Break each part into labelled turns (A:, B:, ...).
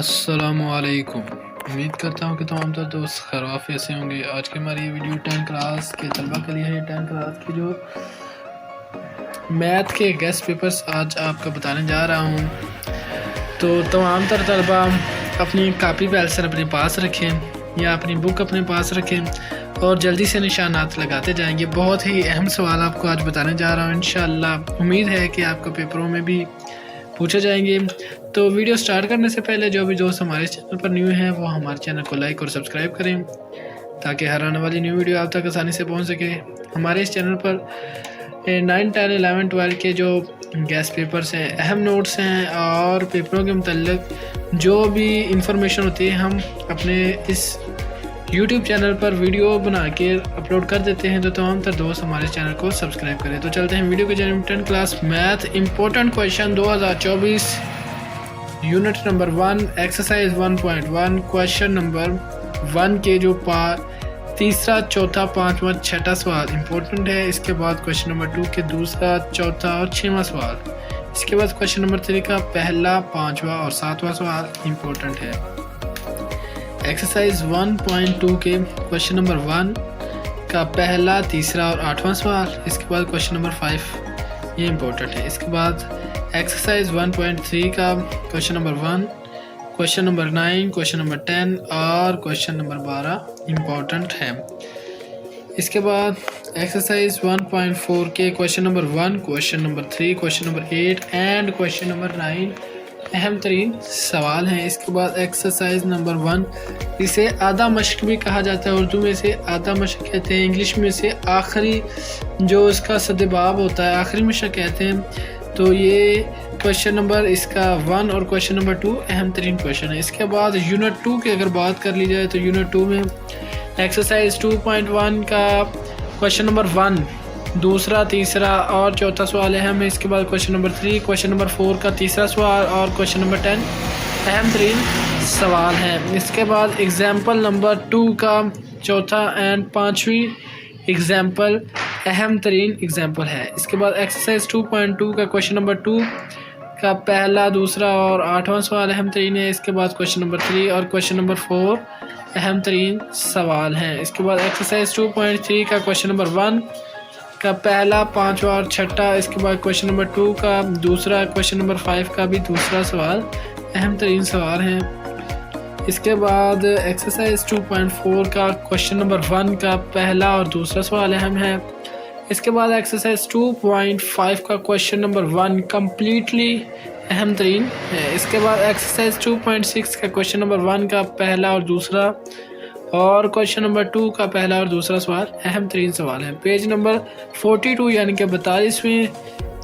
A: अस्सलामुअलैकुम। उम्मीद करता हूँ कि तमाम तर दोस्त खैरियत से होंगे। आज की हमारी वीडियो 10 क्लास के तलबा के लिए है। 10 क्लास की जो मैथ के गेस्ट पेपर्स आज आपको बताने जा रहा हूँ। तो तमाम तर तलबा अपनी कापी पेंसिल अपने पास रखें या अपनी बुक अपने पास रखें और जल्दी से निशानात लगाते जाएंगे। बहुत ही अहम सवाल आपको आज बताने जा रहा हूँ। इंशाअल्लाह उम्मीद है कि आपको पेपरों में भी पूछे जाएंगे। तो वीडियो स्टार्ट करने से पहले जो भी दोस्त हमारे चैनल पर न्यू हैं वो हमारे चैनल को लाइक और सब्सक्राइब करें ताकि हर आने वाली न्यू वीडियो आप तक आसानी से पहुंच सके। हमारे इस चैनल पर 9, 10, 11, 12 के जो गेस्ट पेपर्स हैं, अहम नोट्स हैं और पेपरों के मतलब जो भी इंफॉर्मेशन होती है हम अपने इस यूट्यूब चैनल पर वीडियो बना के अपलोड कर देते हैं। तो तमाम तर दोस्त हमारे चैनल को सब्सक्राइब करें। तो चलते हैं वीडियो के जरिए। 10 class math important question 2024 unit number 1 exercise 1.1 question number 1 के जो तीसरा, चौथा, पाँचवा, छठा सवाल इंपॉर्टेंट है। इसके बाद क्वेश्चन नंबर 2 के दूसरा, चौथा और छठवां सवाल। इसके बाद क्वेश्चन नंबर 3 का पहला, पाँचवा और सातवां सवाल इंपॉर्टेंट है। एक्सरसाइज 1.2 के क्वेश्चन नंबर 1 का पहला, तीसरा और आठवां सवाल। इसके बाद क्वेश्चन नंबर 5 ये इंपॉर्टेंट है। इसके बाद एक्सरसाइज 1.3 का question number 1, question number 9, question number 10 और क्वेश्चन नंबर 12 इंपॉर्टेंट है। इसके बाद एक्सरसाइज 1.4 के question number 1, question number 3, question number 8 and question number 9 अहम तरीन सवाल हैं। इसके बाद एक्सरसाइज नंबर 1, इसे आधा मशक भी कहा जाता है। उर्दू में से आधा मशक कहते हैं, इंग्लिश में से आखिरी जो इसका सदबाब होता है आखिरी मशक कहते हैं। तो ये क्वेश्चन नंबर इसका 1 और क्वेश्चन नंबर 2 अहम तरीन क्वेश्चन है। इसके बाद यूनिट 2 की अगर बात कर ली जाए तो यूनिट 2 में एक्सरसाइज 2.1 का क्वेश्चन नंबर 1, दूसरा, तीसरा और चौथा सवाल अहम है। इसके बाद क्वेश्चन नंबर 3, क्वेश्चन नंबर 4 का तीसरा सवाल और क्वेश्चन नंबर 10 अहम तरीन सवाल हैं। इसके बाद एग्जाम्पल नंबर 2 का चौथा एंड पाँचवीं एग्जाम्पल अहम तरीन एग्जाम्पल है। इसके बाद एक्सरसाइज 2.2 का क्वेश्चन नंबर 2 का पहला, दूसरा और आठवां सवाल अहम तरीन है। इसके बाद क्वेश्चन नंबर 3 और क्वेश्चन नंबर 4 अहम तरीन सवाल हैं। इसके बाद एक्सरसाइज 2.3 का क्वेश्चन नंबर 1 का पहला, पाँचवा और छठा। इसके बाद क्वेश्चन नंबर 2 का दूसरा, क्वेश्चन नंबर 5 का भी दूसरा सवाल अहम तरीन सवाल हैं। इसके बाद एक्सरसाइज 2.4 का क्वेश्चन नंबर 1 का पहला और दूसरा सवाल अहम है। इसके बाद एक्सरसाइज 2.5 का क्वेश्चन नंबर 1 कम्प्लीटली अहम तरीन है। इसके बाद एक्सरसाइज 2.6 का क्वेश्चन नंबर 1 का पहला और दूसरा और क्वेश्चन नंबर 2 का पहला और दूसरा सवाल अहम तरीन सवाल है। पेज नंबर 42 यानी कि 42वें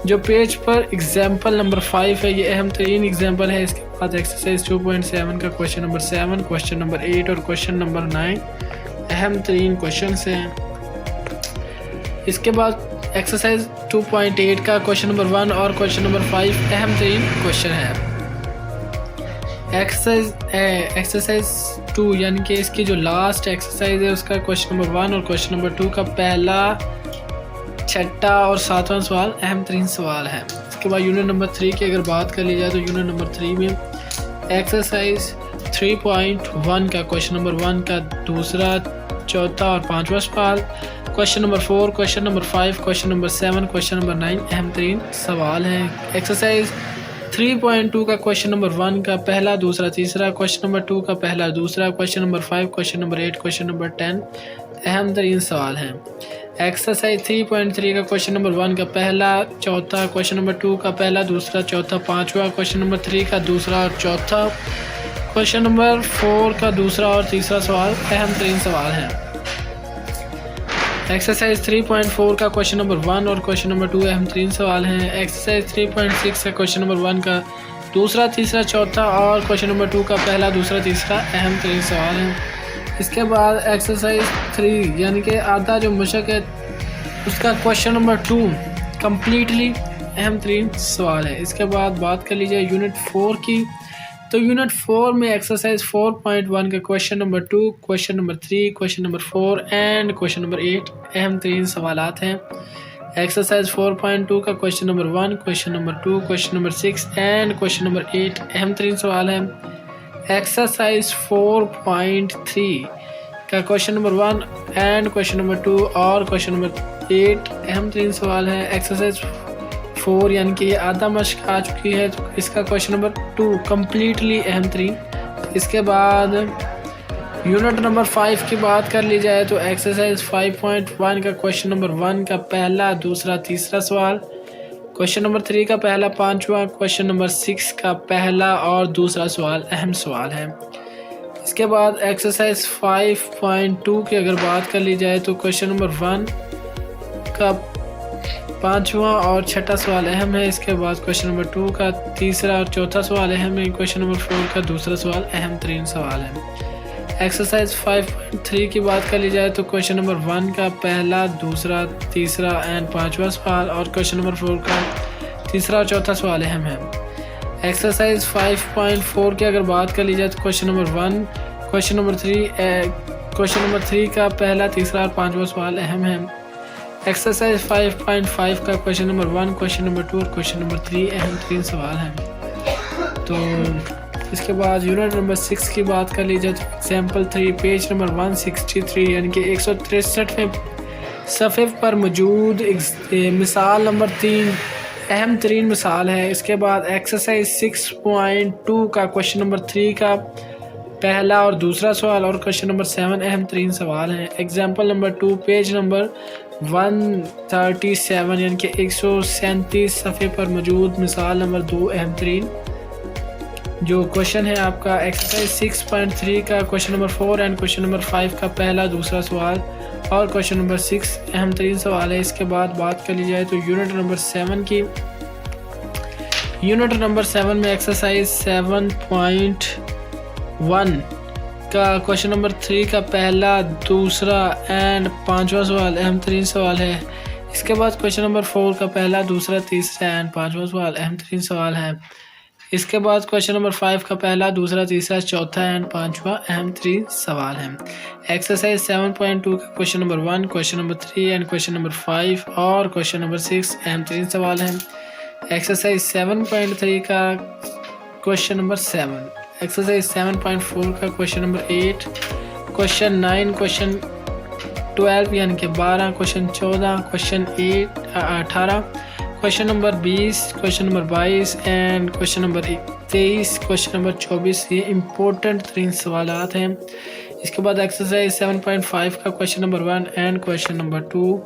A: जो पेज पर एग्जाम्पल नंबर 5 है ये अहम तरीन एग्जाम्पल है। इसके बाद एक्सरसाइज 2.7 का क्वेश्चन नंबर 7, क्वेश्चन नंबर 8 और क्वेश्चन नंबर 9 अहम तरीन क्वेश्चन हैं। इसके बाद एक्सरसाइज 2.8 का क्वेश्चन नंबर 1 और क्वेश्चन नंबर 5 अहम तरीन क्वेश्चन है। एक्सरसाइज 2 यानी कि इसकी जो लास्ट एक्सरसाइज है उसका क्वेश्चन नंबर 1 और क्वेश्चन नंबर 2 का पहला, छठा और सातवां सवाल अहम तरीन सवाल है। इसके बाद यूनिट नंबर 3 की अगर बात कर ली जाए तो यूनिट नंबर 3 में एक्सरसाइज 3.1 का क्वेश्चन नंबर 1 का दूसरा, चौथा और पाँचवा सवाल, question number 4, question number 5, question number 7, question number 9 अहम तरीन सवाल हैं। एक्सरसाइज 3.2 का क्वेश्चन नंबर 1 का पहला, दूसरा, तीसरा, क्वेश्चन नंबर 2 का पहला, दूसरा, question number 5, question number 8, question number 10 अहम तरीन सवाल हैं। एक्सरसाइज 3.3 का क्वेश्चन नंबर 1 का पहला, चौथा, क्वेश्चन नंबर 2 का पहला, दूसरा, चौथा, पाँचवा, क्वेश्चन नंबर 3 का दूसरा और चौथा, क्वेश्चन नंबर 4 का दूसरा और तीसरा सवाल अहम तरीन सवाल हैं। एक्सरसाइज 3.4 का क्वेश्चन नंबर 1 और क्वेश्चन नंबर 2 अहम तरीन सवाल हैं। एक्सरसाइज 3.6 का क्वेश्चन नंबर 1 का दूसरा, तीसरा, चौथा और क्वेश्चन नंबर 2 का पहला, दूसरा, तीसरा अहम तरीन सवाल हैं। इसके बाद एक्सरसाइज 3 यानी कि आधा जो मशक है उसका क्वेश्चन नंबर 2 कम्प्लीटली अहम तरीन सवाल है। इसके बाद बात कर लीजिए यूनिट 4 की। तो यूनिट 4 में एक्सरसाइज 4.1 का question number 2, question number 3, question number 4 and question number 8 अहम तरीन सवालात हैं। एक्सरसाइज 4.2 का question number 1, question number 2, question number 6 and question number 8 अहम तरीन सवाल है। एक्सरसाइज 4.3 का question number 1 and question number 2 और क्वेश्चन नंबर 8 अहम 3 सवाल है। एक्सरसाइज 4 यानी कि ये आधा मश्क आ चुकी है, तो इसका क्वेश्चन नंबर 2 कम्प्लीटली अहम 3। इसके बाद यूनिट नंबर 5 की बात कर ली जाए तो एक्सरसाइज 5.1 का क्वेश्चन नंबर 1 का पहला, दूसरा, तीसरा सवाल, क्वेश्चन नंबर 3 का पहला, पांचवा, क्वेश्चन नंबर 6 का पहला और दूसरा सवाल अहम सवाल है। इसके बाद एक्सरसाइज 5.2 की अगर बात कर ली जाए तो क्वेश्चन नंबर 1 का पांचवा और छठा सवाल अहम है। इसके बाद क्वेश्चन नंबर 2 का तीसरा और चौथा सवाल अहम है। क्वेश्चन नंबर 4 का दूसरा सवाल अहम 3 सवाल है। एक्सरसाइज 5.3 की बात कर ली जाए तो क्वेश्चन नंबर 1 का पहला, दूसरा, तीसरा एंड पांचवा सवाल और क्वेश्चन नंबर 4 का तीसरा और चौथा सवाल अहम है। एक्सरसाइज 5.4 की अगर बात कर ली जाए तो क्वेश्चन नंबर 1, क्वेश्चन नंबर 3 का पहला, तीसरा और पांचवा सवाल अहम है। एक्सरसाइज 5.5 का क्वेश्चन नंबर 1, क्वेश्चन नंबर 2 और क्वेश्चन नंबर 3 अहम 3 सवाल हैं। तो इसके बाद यूनिट नंबर 6 की बात कर ली जाए तो एग्जाम्पल 3 पेज नंबर 163 यानी कि 163वें सफ़े पर मौजूद मिसाल नंबर 3 अहम 3 मिसाल है। इसके बाद एक्सरसाइज 6.2 का क्वेश्चन नंबर 3 का पहला और दूसरा सवाल और क्वेश्चन नंबर 7 अहम 3 सवाल हैं। एग्जाम्पल नंबर 2 पेज नंबर 137 यानी कि 137 सफ़े पर मौजूद मिसाल नंबर 2 अहम 3 जो क्वेश्चन है आपका एक्सरसाइज 6.3 का question number 4 and question number 5 का पहला, दूसरा सवाल और क्वेश्चन नंबर 6 अहम 3 सवाल है। इसके बाद बात कर ली जाए तो यूनिट नंबर 7 की, यूनिट नंबर 7 में एक्सरसाइज 7.1 का क्वेश्चन नंबर 3 का पहला, दूसरा एंड पांचवा सवाल अहम 3 सवाल है। इसके बाद क्वेश्चन नंबर 4 का पहला, दूसरा, तीसरा एंड पांचवा सवाल अहम 3 सवाल है। इसके बाद क्वेश्चन नंबर 5 का पहला, दूसरा, तीसरा, चौथा एंड पांचवा अहम 3 सवाल हैं। एक्सरसाइज 7.2 का question number 1, question number 3 and question number 5 और क्वेश्चन नंबर 6 अहम 3 सवाल हैं। एक्सरसाइज 7.3 का क्वेश्चन नंबर 7, एक्सरसाइज 7.4 का क्वेश्चन नंबर 8, क्वेश्चन 9, क्वेश्चन 12 यानी कि 12, question 14, question 18, question number 20, question number 22 and question number 23, question number 24 ये इम्पोर्टेंट 3 सवालात हैं। इसके बाद एक्सरसाइज 7.5 का question number 1 and question number 2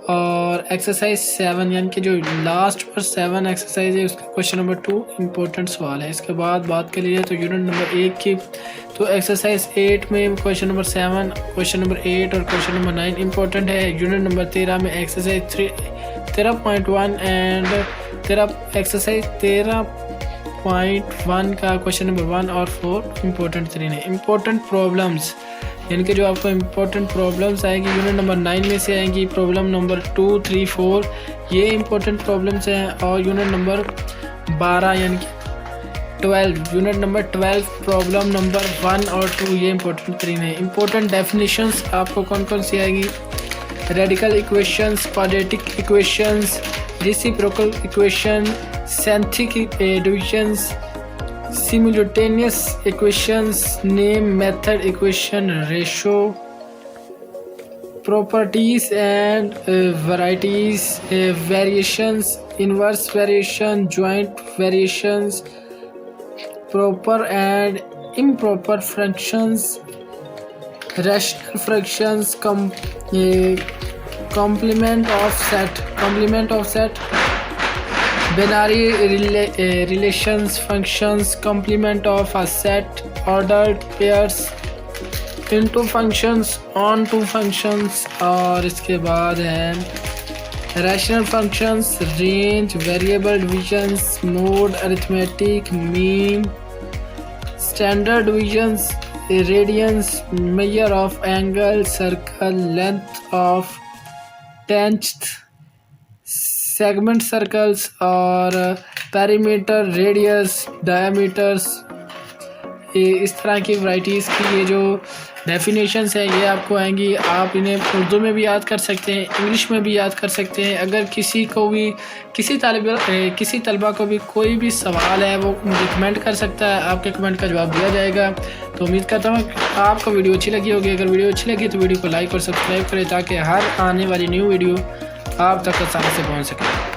A: और एक्सरसाइज 7 यानी कि जो लास्ट पर 7 एक्सरसाइज है उसका क्वेश्चन नंबर 2 इम्पोर्टेंट सवाल है। इसके बाद बात कर लीजिए तो यूनिट नंबर 1 की, तो एक्सरसाइज 8 में क्वेश्चन नंबर 7, क्वेश्चन नंबर 8 और क्वेश्चन नंबर 9 इम्पोर्टेंट है। यूनिट नंबर 13 में एक्सरसाइज 13.1 एंड एक्सरसाइज 13.1 का क्वेश्चन नंबर 1 और 4 इम्पोर्टेंट 3 है। इम्पोर्टेंट प्रॉब्लम्स यानी कि जो आपको इम्पोर्टेंट प्रॉब्लम्स आएंगी यूनिट नंबर 9 में से आएंगी। प्रॉब्लम नंबर 2, 3, 4 ये इम्पोर्टेंट प्रॉब्लम्स हैं और यूनिट नंबर 12 यानी कि 12, यूनिट नंबर 12 प्रॉब्लम नंबर 1 और 2 ये इम्पोर्टेंट 3 है। इम्पोर्टेंट डेफिनेशंस आपको कौन कौन सी आएगी? Radical equations, quadratic equations, reciprocal equation, synthetic divisions, simultaneous equations, name, method, equation, ratio, properties and varieties, variations, inverse variation, joint variations, proper and improper fractions, rational fractions, complement of set, binary relations, functions, complement of a set, ordered pairs, into functions, onto functions और इसके बाद है rational functions, range, variable divisions, mode, arithmetic, mean, standard divisions, radians, measure of angle, circle, length of tangent, segment circles और perimeter, radius, diameters, इस तरह की varieties की ये जो डेफिनेशंस है ये आपको आएंगी। आप इन्हें उर्दू में भी याद कर सकते हैं, इंग्लिश में भी याद कर सकते हैं। अगर किसी को भी किसी तलबा को भी कोई भी सवाल है वो मुझे कमेंट कर सकता है, आपके कमेंट का जवाब दिया जाएगा। तो उम्मीद करता हूँ आपको वीडियो अच्छी लगी होगी। अगर वीडियो अच्छी लगी तो वीडियो को लाइक और सब्सक्राइब करें ताकि हर आने वाली न्यू वीडियो आप तक आसानी से पहुँच सके।